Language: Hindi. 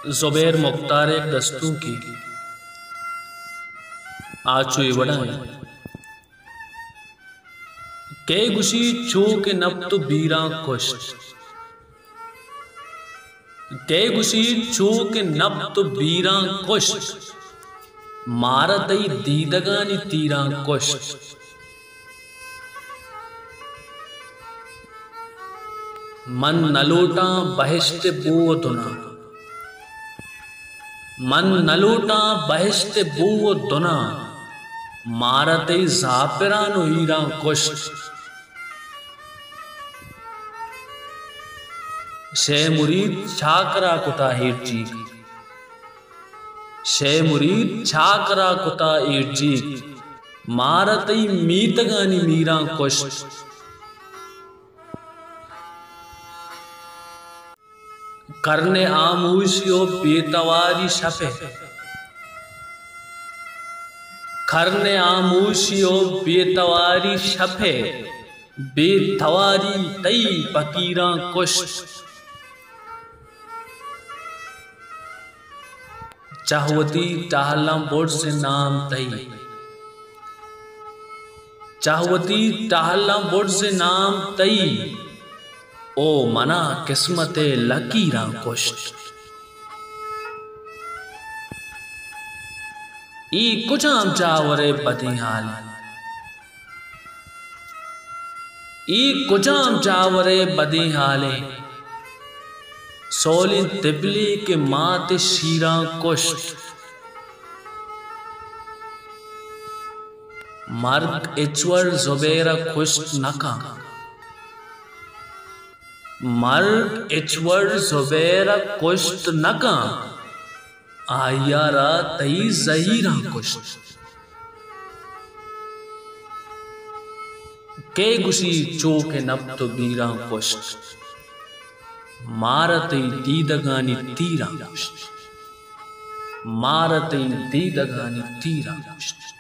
ज़ुबैर मुख्तार एक दस्तों की आचुई बढ़ाए के गुशी चो के नब तो बीरा कुश्त के गुशी चो के नब तो बीरा कुश्त मारतई दीदगानी तीरा कुश्त मन नलोटा बहिश्त बो दुना मन नलोटा बहिश्त बो दुना मारते ज़ापिरानो हीरा कुश्त शे मुरीद छाकरा कुता हिरजी शे मुरीद छाकरा कुता हिरजी मारते मीतगानी मीरा कुश्त करने आमूशियो बेतवारी शपे करने आमूशियो बेतवारी शपे बेतवारी तई फकीरा कुश्त चाहवती टाहला बोर्ड से नाम तई चाहवती टाहला बोर्ड से नाम तई ओ मना किस्मते लकीरा कुश्त ई कुछाम चावरे बदी हाल ई कुछाम चावरे बदी हाले सोली तिबली के मात शीरा कुश्त मर्ग इचवर ज़ुबैर कुश्त नका मर्ग इचवर ज़ुबैर कुश्त नका आयारा तई ज़हीरा कुश्त के गुशी चो के नब तो बीरा कुश्त मारते दीदगानी तीरा कुश्त मारते दीदगानी तीरा कुश्त।